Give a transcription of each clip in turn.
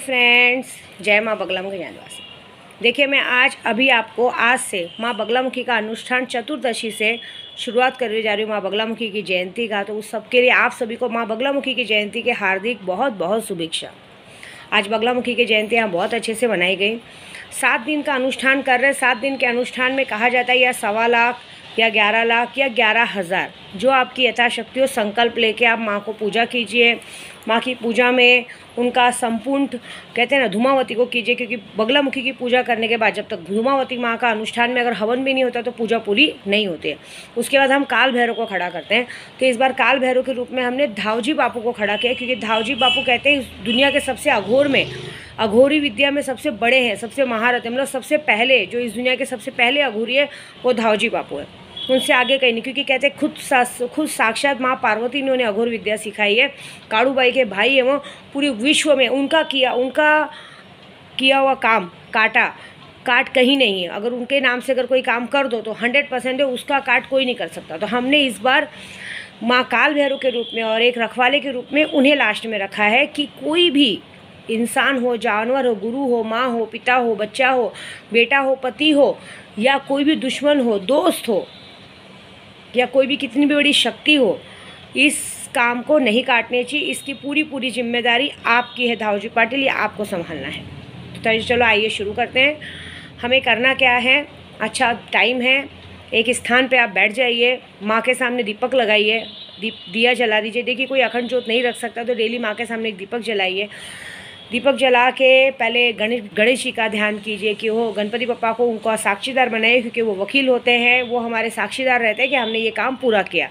Friends, जय माँ बगलामुखी ज्ञानवासी। देखिए, मैं आज से माँ बगलामुखी का अनुष्ठान चतुर्दशी से शुरुआत करने जा रही हूँ, माँ बगलामुखी की जयंती का। तो उस सबके लिए आप सभी को माँ बगलामुखी की जयंती के हार्दिक बहुत बहुत शुभेच्छा। आज बगलामुखी की जयंती यहाँ बहुत अच्छे से मनाई गई। 7 दिन का अनुष्ठान कर रहे हैं। 7 दिन के अनुष्ठान में कहा जाता है या 1.25 लाख या 11 लाख या 11,000, जो आपकी यथाशक्ति हो, संकल्प लेके आप माँ को पूजा कीजिए। माँ की पूजा में उनका संपूर्ण कहते हैं ना, धूमावती को कीजिए, क्योंकि बगलामुखी की पूजा करने के बाद जब तक धूमावती माँ का अनुष्ठान में अगर हवन भी नहीं होता तो पूजा पूरी नहीं होती है। उसके बाद हम काल भैरव को खड़ा करते हैं। तो इस बार काल भैरव के रूप में हमने धावजी बापू को खड़ा किया, क्योंकि धावजी बापू कहते हैं इस दुनिया के सबसे अघोरी विद्या में सबसे बड़े हैं, सबसे महारथ, मतलब सबसे पहले जो इस दुनिया के सबसे पहले अघोरी है वो धावजी बापू है। उनसे आगे कहीं नहीं, क्योंकि कहते हैं खुद साक्षात माँ पार्वती ने उन्हें अघोर विद्या सिखाई है। काड़ूबाई के भाई है वो, पूरे विश्व में उनका किया हुआ काम काट कहीं नहीं है। अगर उनके नाम से अगर कोई काम कर दो तो 100% है, उसका काट कोई नहीं कर सकता। तो हमने इस बार माँ काल भैरव के रूप में और एक रखवाले के रूप में उन्हें लास्ट में रखा है कि कोई भी इंसान हो, जानवर हो, गुरु हो, माँ हो, पिता हो, बच्चा हो, बेटा हो, पति हो, या कोई भी दुश्मन हो, दोस्त हो, या कोई भी कितनी भी बड़ी शक्ति हो, इस काम को नहीं काटनी चाहिए। इसकी पूरी जिम्मेदारी आपकी है धावजी पाटिल, ये आपको संभालना है। तो चलो आइए शुरू करते हैं। हमें करना क्या है, अच्छा टाइम है, एक स्थान पे आप बैठ जाइए, माँ के सामने दीपक लगाइए, दिया जला दीजिए। देखिए, कोई अखंड ज्योत नहीं रख सकता तो डेली माँ के सामने एक दीपक जलाइए। दीपक जला के पहले गणेश जी का ध्यान कीजिए कि वो गणपति बप्पा को उनका साक्षीदार बनाए, क्योंकि वो वकील होते हैं, वो हमारे साक्षीदार रहते हैं कि हमने ये काम पूरा किया।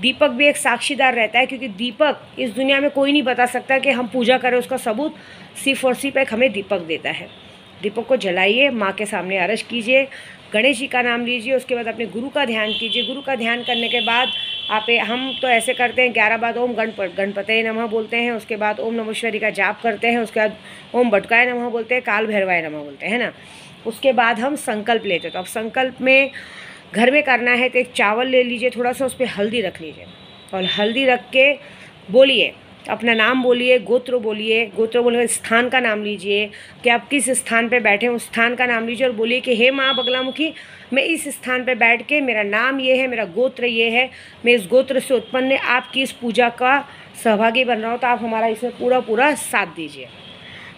दीपक भी एक साक्षीदार रहता है, क्योंकि दीपक इस दुनिया में कोई नहीं बता सकता कि हम पूजा करें, उसका सबूत सिर्फ और सिर्फ एक हमें दीपक देता है। दीपक को जलाइए, माँ के सामने अरज कीजिए, गणेश जी का नाम लीजिए, उसके बाद अपने गुरु का ध्यान कीजिए। गुरु का ध्यान करने के बाद हम तो ऐसे करते हैं 11 बार ओम गणपते नमः बोलते हैं, उसके बाद ओम नमोश्वरी का जाप करते हैं, उसके बाद ओम बटकाय नमः बोलते हैं, काल भैरवाय नमः बोलते हैं ना। उसके बाद हम संकल्प लेते हैं। तो अब संकल्प में घर में करना है तो एक चावल ले लीजिए, थोड़ा सा उस पर हल्दी रख लीजिए, और हल्दी रख के बोलिए, अपना नाम बोलिए, गोत्र बोलिए, स्थान का नाम लीजिए कि आप किस स्थान पे बैठे हैं, उस स्थान का नाम लीजिए और बोलिए कि हे माँ बगलामुखी, मैं इस स्थान पे बैठ के, मेरा नाम ये है, मेरा गोत्र ये है, मैं इस गोत्र से उत्पन्न है, आपकी इस पूजा का सहभागी बन रहा हूँ, तो आप हमारा इसमें पूरा साथ दीजिए।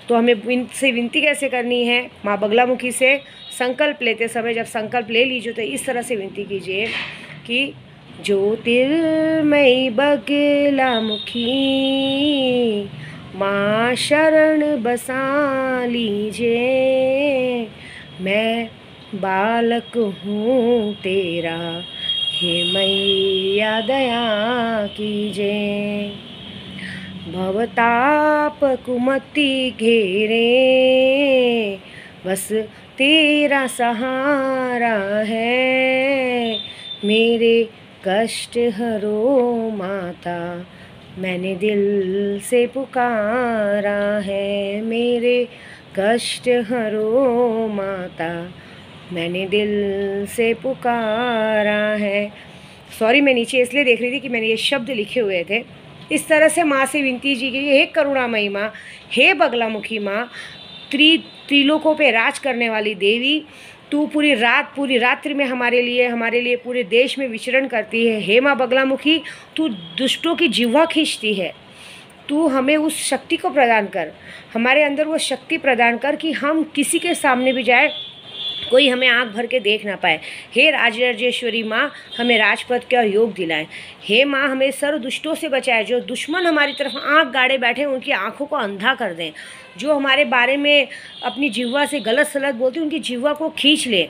तो हमें इनसे विनती कैसे करनी है, माँ बगलामुखी से संकल्प लेते समय जब संकल्प ले लीजिए तो इस तरह से विनती कीजिए कि ज्योतिर्मयी बगलामुखी माँ शरण बसा लीजिए, मैं बालक हूँ तेरा, हे मैया दया कीजिए। भवताप कुमति घेरे, बस तेरा सहारा है, मेरे कष्ट हरो माता, मैंने दिल से पुकारा है, मेरे कष्ट हरो माता, मैंने दिल से पुकारा है। सॉरी, मैं नीचे इसलिए देख रही थी कि मैंने ये शब्द लिखे हुए थे। इस तरह से माँ से विनती जी की, हे करुणामयी माँ, हे बगलामुखी माँ, त्रिलोकों पे राज करने वाली देवी, तू पूरी रात्रि में हमारे लिए पूरे देश में विचरण करती है। हे माँ बगलामुखी, तू दुष्टों की जिह्वा खींचती है, तू हमें उस शक्ति को प्रदान कर, हमारे अंदर वो शक्ति प्रदान कर कि हम किसी के सामने भी जाए कोई हमें आंख भर के देख ना पाए। हे राजराजेश्वरी माँ, हमें राजपद का योग दिलाएं। हे माँ, हमें सर्व दुष्टों से बचाए, जो दुश्मन हमारी तरफ आंख गाड़े बैठे उनकी आंखों को अंधा कर दें, जो हमारे बारे में अपनी जिह्वा से गलत सलत बोलते उनकी जिह्वा को खींच ले,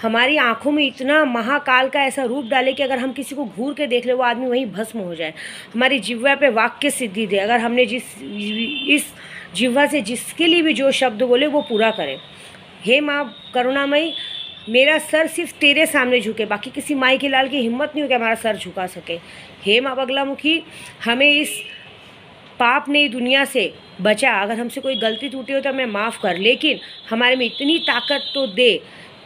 हमारी आंखों में इतना महाकाल का ऐसा रूप डाले कि अगर हम किसी को घूर के देख ले वो आदमी वहीं भस्म हो जाए। हमारी जिह्वा पे वाक्य सिद्धि दे, अगर हमने इस जिह्वा से जिसके लिए भी जो शब्द बोले वो पूरा करें। हे माँ करुणामयी, मेरा सर सिर्फ तेरे सामने झुके, बाकी किसी माई के लाल की हिम्मत नहीं हो कि हमारा सर झुका सके। हे माँ बगलामुखी, हमें इस पाप ने दुनिया से बचा, अगर हमसे कोई गलती टूटी हो तो हमें माफ़ कर, लेकिन हमारे में इतनी ताकत तो दे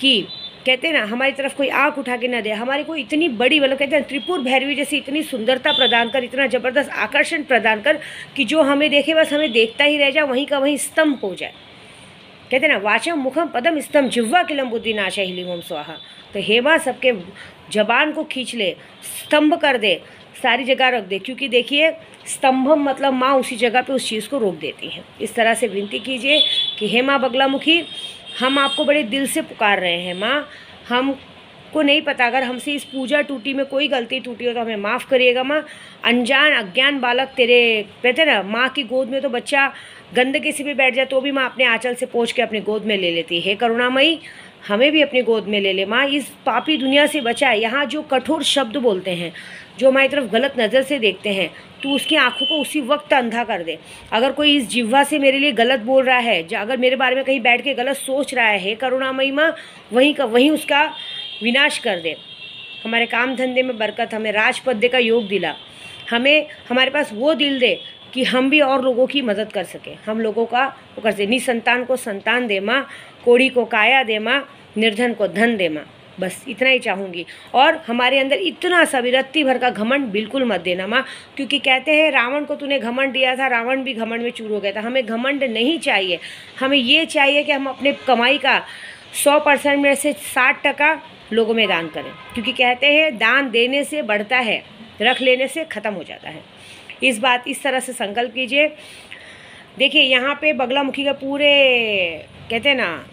कि कहते हैं ना, हमारी तरफ कोई आँख उठा के ना दे, हमारे को इतनी बड़ी, मतलब कहते हैं त्रिपुर भैरवी जैसी इतनी सुंदरता प्रदान कर, इतना ज़बरदस्त आकर्षण प्रदान कर कि जो हमें देखे बस हमें देखता ही रह जाए, वहीं का वहीं स्तंभ हो जाए। कहते हैं ना, वाचम मुखम पदम स्तंभ जिह्वा किलम बुद्धि नाशा ह्लीम स्वाहा। तो हे माँ सबके जबान को खींच ले, स्तंभ कर दे, सारी जगह रख दे, क्योंकि देखिए स्तंभम मतलब माँ उसी जगह पे उस चीज़ को रोक देती हैं। इस तरह से विनती कीजिए कि हे माँ बगलामुखी, हम आपको बड़े दिल से पुकार रहे हैं माँ, हमको नहीं पता, अगर हमसे इस पूजा टूटी में कोई गलती टूटी हो तो हमें माफ़ करिएगा माँ। अनजान अज्ञान बालक तेरे, कहते हैं ना, माँ की गोद में तो बच्चा गंदगी से भी बैठ जाए तो भी माँ अपने आंचल से पोंछ के अपनी गोद में ले लेती है। करुणामयी, हमें भी अपनी गोद में ले ले माँ, इस पापी दुनिया से बचाए। यहाँ जो कठोर शब्द बोलते हैं, जो हमारी तरफ गलत नज़र से देखते हैं, तो उसकी आंखों को उसी वक्त अंधा कर दे। अगर कोई इस जिह्वा से मेरे लिए गलत बोल रहा है, अगर मेरे बारे में कहीं बैठ के गलत सोच रहा है, करुणामयी माँ वहीं का वहीं उसका विनाश कर दे। हमारे काम धंधे में बरकत, हमें राजपद्य का योग दिला, हमें हमारे पास वो दिल दे कि हम भी और लोगों की मदद कर सकें, हम लोगों का वो कर सकें। निसंतान को संतान दे माँ, कोढ़ी को काया दे माँ, निर्धन को धन दे माँ। बस इतना ही चाहूँगी। और हमारे अंदर इतना सा भी रत्ती भर का घमंड बिल्कुल मत देना माँ, क्योंकि कहते हैं रावण को तूने घमंड दिया था, रावण भी घमंड में चूर हो गया था। हमें घमंड नहीं चाहिए, हमें ये चाहिए कि हम अपने कमाई का 100% में से 60% लोगों में दान करें, क्योंकि कहते हैं दान देने से बढ़ता है, रख लेने से ख़त्म हो जाता है। इस तरह से संकल्प कीजिए। देखिए यहाँ पे बगलामुखी का पूरे, कहते हैं ना,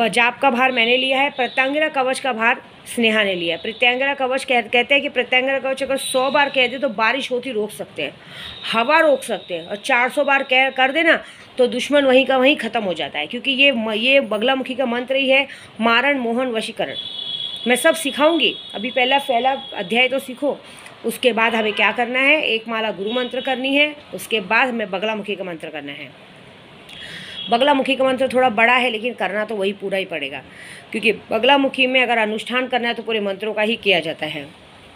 जाप का भार मैंने लिया है, प्रत्यंगिरा कवच का भार स्नेहा ने लिया है। प्रत्यंगिरा कवच कहते हैं कि प्रत्यंगिरा कवच अगर 100 बार कह दे तो बारिश होती रोक सकते हैं, हवा रोक सकते हैं, और 400 बार कर देना तो दुश्मन वहीं का वहीं ख़त्म हो जाता है। क्योंकि ये बगलामुखी का मंत्र ही है, मारण मोहन वशीकरण। मैं सब सिखाऊंगी, अभी पहला अध्याय तो सीखो, उसके बाद हमें क्या करना है, एक माला गुरु मंत्र करनी है, उसके बाद हमें बगलामुखी का मंत्र करना है। बगलामुखी का मंत्र थोड़ा बड़ा है, लेकिन करना तो वही पूरा ही पड़ेगा, क्योंकि बगलामुखी में अगर अनुष्ठान करना है तो पूरे मंत्रों का ही किया जाता है।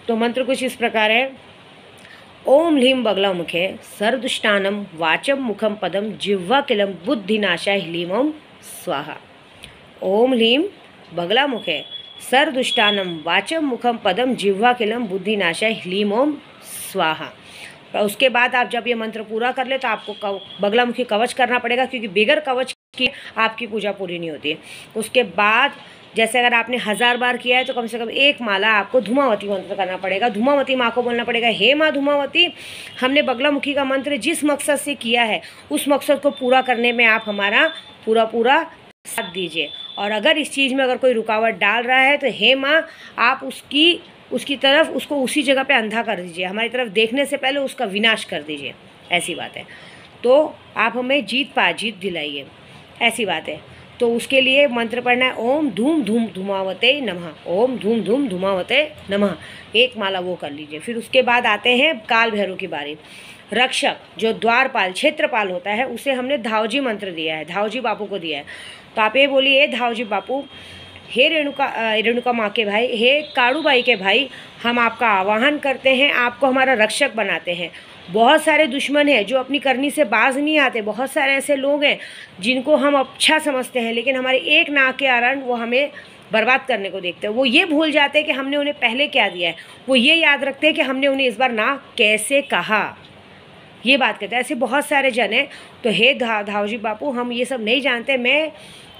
तो मंत्र कुछ इस प्रकार है, ओम ह्लीम बगलामुखे सर्वदुष्टानम वाचम मुखम पदम जिह्वा किलम बुद्धिनाशा ह्लीम ओम स्वाहा। ओम ह्लीम बगलामुखे सर्वदुष्टानम वाचम मुखम पदम जिह्वा किलम बुद्धिनाशा ह्लीम ओम स्वाहा। और उसके बाद आप जब ये मंत्र पूरा कर ले तो आपको बगलामुखी कवच करना पड़ेगा, क्योंकि बगैर कवच की आपकी पूजा पूरी नहीं होती है। उसके बाद जैसे अगर आपने 1000 बार किया है तो कम से कम एक माला आपको धूमावती मंत्र करना पड़ेगा। धूमावती माँ को बोलना पड़ेगा, हे माँ धूमावती, हमने बगलामुखी का मंत्र जिस मकसद से किया है उस मकसद को पूरा करने में आप हमारा पूरा साथ दीजिए। और अगर इस चीज़ में अगर कोई रुकावट डाल रहा है तो हे माँ आप उसकी तरफ उसको उसी जगह पे अंधा कर दीजिए, हमारी तरफ देखने से पहले उसका विनाश कर दीजिए। ऐसी बात है। तो आप हमें जीत दिलाइए, ऐसी बात है। तो उसके लिए मंत्र पढ़ना है, ओम धूम धूम धूमावते नमः, ओम धूम धूम धूमावते नमः। एक माला वो कर लीजिए। फिर उसके बाद आते हैं काल भैरव की बारी। रक्षक जो द्वारपाल क्षेत्रपाल होता है उसे हमने धावजी मंत्र दिया है, धावजी बापू को दिया है। तो आप ये बोलिए, धावजी बापू, हे रेणुका माँ के भाई, हे काड़ूबाई के भाई, हम आपका आवाहन करते हैं, आपको हमारा रक्षक बनाते हैं। बहुत सारे दुश्मन हैं जो अपनी करनी से बाज नहीं आते, बहुत सारे ऐसे लोग हैं जिनको हम अच्छा समझते हैं, लेकिन हमारे एक नाक के कारण वो हमें बर्बाद करने को देखते हैं। वो ये भूल जाते हैं कि हमने उन्हें पहले क्या दिया है, वो ये याद रखते हैं कि हमने उन्हें इस बार ना कैसे कहा, ये बात कहते हैं। ऐसे बहुत सारे जन हैं। तो हे धावजी बापू, हम ये सब नहीं जानते, मैं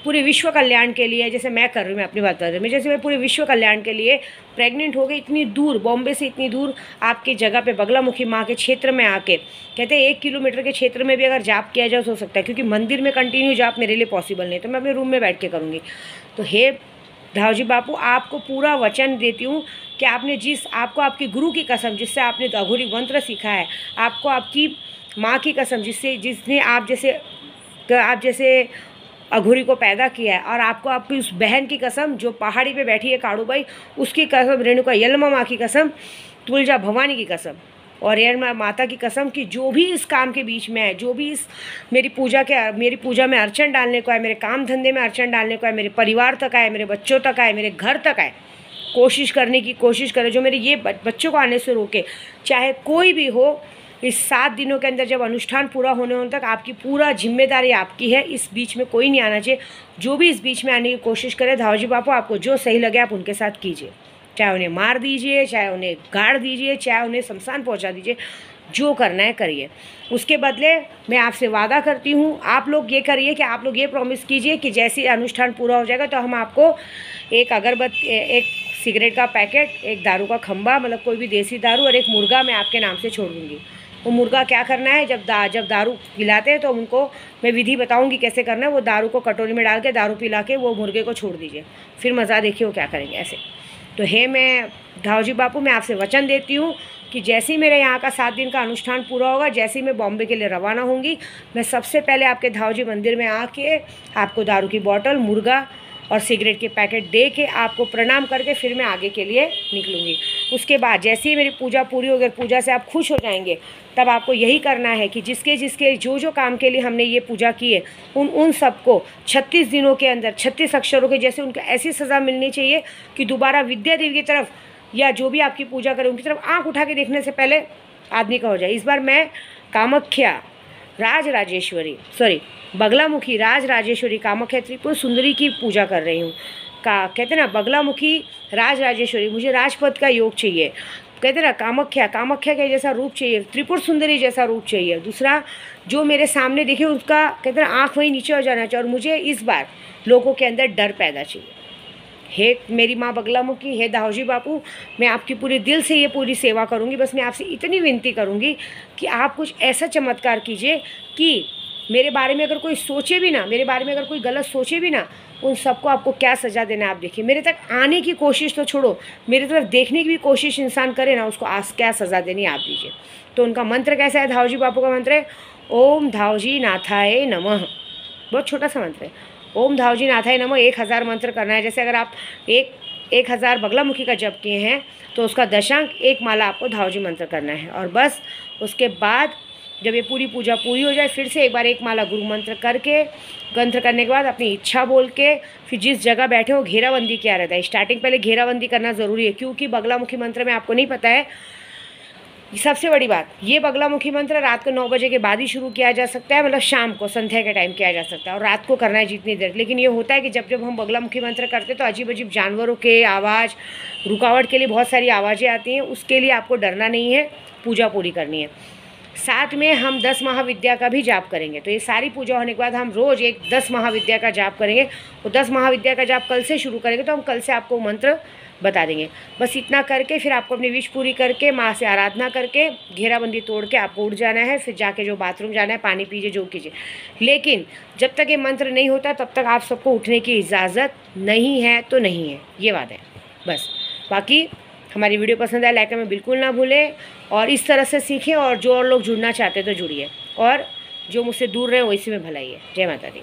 पूरे विश्व कल्याण के लिए, जैसे मैं कर रही हूँ, मैं अपनी बात कर रही हूँ, मैं जैसे मैं पूरे विश्व कल्याण के लिए प्रेग्नेंट हो गई, इतनी दूर बॉम्बे से इतनी दूर आपकी जगह पे बगलामुखी माँ के क्षेत्र में आके, कहते हैं 1 किलोमीटर के क्षेत्र में भी अगर जाप किया जाए तो हो सकता है, क्योंकि मंदिर में कंटिन्यू जाप मेरे लिए पॉसिबल नहीं, तो मैं अपने रूम में बैठ के करूँगी। तो हे धावजी बापू, आपको पूरा वचन देती हूँ कि आपको आपकी गुरु की कसम, जिससे आपने अघोरी मंत्र सीखा है, आपको आपकी माँ की कसम, जिसने आप जैसे अघोरी को पैदा किया है, और आपको आपकी उस बहन की कसम जो पहाड़ी पे बैठी है काड़ूबाई, उसकी कसम, रेणुका यल्मा माँ की कसम, तुलजा भवानी की कसम, और रेणुका माता की कसम कि जो भी इस काम के बीच में है, जो भी इस मेरी पूजा में अड़चन डालने को है, मेरे काम धंधे में अड़चन डालने को है, मेरे परिवार तक आए, मेरे बच्चों तक आए, मेरे घर तक आए, कोशिश करे, जो मेरे ये बच्चों को आने से रोके, चाहे कोई भी हो, इस 7 दिनों के अंदर जब अनुष्ठान पूरा होने तक आपकी पूरा जिम्मेदारी आपकी है। इस बीच में कोई नहीं आना चाहिए। जो भी इस बीच में आने की कोशिश करे, धावजी बापू आपको जो सही लगे आप उनके साथ कीजिए। चाहे उन्हें मार दीजिए, चाहे उन्हें गाड़ दीजिए, चाहे उन्हें शमशान पहुंचा दीजिए, जो करना है करिए। उसके बदले मैं आपसे वादा करती हूँ, आप लोग ये करिए कि आप लोग ये प्रॉमिस कीजिए कि जैसे अनुष्ठान पूरा हो जाएगा तो हम आपको एक अगरबत्ती, एक सिगरेट का पैकेट, एक दारू का खंबा, मतलब कोई भी देसी दारू, और एक मुर्गा मैं आपके नाम से छोड़ दूँगी। वो मुर्गा क्या करना है, जब दारू पिलाते हैं तो उनको मैं विधि बताऊंगी कैसे करना है। वो दारू को कटोरी में डाल के दारू पिला के वो मुर्गे को छोड़ दीजिए, फिर मज़ा देखिए वो क्या करेंगे ऐसे। तो हे मैं धावजी बापू, मैं आपसे वचन देती हूँ कि जैसे ही मेरे यहाँ का 7 दिन का अनुष्ठान पूरा होगा, जैसे ही मैं बॉम्बे के लिए रवाना होंगी, मैं सबसे पहले आपके धावजी मंदिर में आके आपको दारू की बोतल, मुर्गा और सिगरेट के पैकेट दे के आपको प्रणाम करके फिर मैं आगे के लिए निकलूँगी। उसके बाद जैसे ही मेरी पूजा पूरी होगी, पूजा से आप खुश हो जाएंगे, तब आपको यही करना है कि जिसके जिसके जो काम के लिए हमने ये पूजा की है उन सबको 36 दिनों के अंदर 36 अक्षरों के जैसे उनको ऐसी सज़ा मिलनी चाहिए कि दोबारा विद्या देवी की तरफ या जो भी आपकी पूजा करे उनकी तरफ आँख उठा के देखने से पहले आदमी का हो जाए। इस बार मैं कामाख्या बगलामुखी राजराजेश्वरी कामाख्या त्रिपुर सुंदरी की पूजा कर रही हूँ। कहते हैं ना, बगलामुखी राजराजेश्वरी, मुझे राजपद का योग चाहिए। कहते हैं ना, कामाख्या के जैसा रूप चाहिए, त्रिपुर सुंदरी जैसा रूप चाहिए। दूसरा, जो मेरे सामने दिखे उसका कहते हैं आँख वहीं नीचे हो जाना चाहिए। और मुझे इस बार लोगों के अंदर डर पैदा चाहिए। हे मेरी माँ बगलामुखी, हे धावजी बापू, मैं आपकी पूरे दिल से ये पूरी सेवा करूँगी। बस मैं आपसे इतनी विनती करूँगी कि आप कुछ ऐसा चमत्कार कीजिए कि मेरे बारे में अगर कोई सोचे भी ना, मेरे बारे में अगर कोई गलत सोचे भी ना, उन सबको आपको क्या सज़ा देना है आप देखिए। मेरे तक आने की कोशिश तो छोड़ो, मेरी तरफ देखने की भी कोशिश इंसान करे ना, उसको आज क्या सज़ा देनी आप दीजिए। तो उनका मंत्र कैसा है, धावजी बापू का मंत्र है ओम धावजी नाथाय नमः। बहुत छोटा सा मंत्र है, ओम धावजी नाथाय नमः। 1000 मंत्र करना है। जैसे अगर आप 1000 बगलामुखी का जप किए हैं तो उसका दशांक 1 माला आपको धावजी मंत्र करना है। और बस उसके बाद जब ये पूरी पूजा पूरी हो जाए, फिर से एक बार 1 माला गुरु मंत्र करके, मंत्र करने के बाद अपनी इच्छा बोल के फिर जिस जगह बैठे हो घेराबंदी किया रहता है। स्टार्टिंग पहले घेराबंदी करना ज़रूरी है, क्योंकि बगलामुखी मंत्र में आपको नहीं पता है, सबसे बड़ी बात, ये बगलामुखी मंत्र रात को 9 बजे के बाद ही शुरू किया जा सकता है, मतलब शाम को संध्या के टाइम किया जा सकता है, और रात को करना है जितनी देर। लेकिन ये होता है कि जब हम बगलामुखी मंत्र करते हैं तो अजीब अजीब जानवरों के आवाज़, रुकावट के लिए बहुत सारी आवाज़ें आती हैं। उसके लिए आपको डरना नहीं है, पूजा पूरी करनी है। साथ में हम 10 महाविद्या का भी जाप करेंगे। तो ये सारी पूजा होने के बाद हम रोज़ एक 10 महाविद्या का जाप करेंगे। वो 10 महाविद्या का जाप कल से शुरू करेंगे, तो हम कल से आपको मंत्र बता देंगे। बस इतना करके फिर आपको अपनी विश पूरी करके माँ से आराधना करके घेराबंदी तोड़ के आपको उठ जाना है। फिर जाके जो बाथरूम जाना है, पानी पीजिए, जो कीजिए। लेकिन जब तक ये मंत्र नहीं होता तब तक आप सबको उठने की इजाज़त नहीं है, तो नहीं है, ये बात है बस। बाकी हमारी वीडियो पसंद आए लाइक में बिल्कुल ना भूलें, और इस तरह से सीखें। और जो और लोग जुड़ना चाहते हैं तो जुड़िए, और जो मुझसे दूर रहे वो इसी में भलाई है। जय माता दी।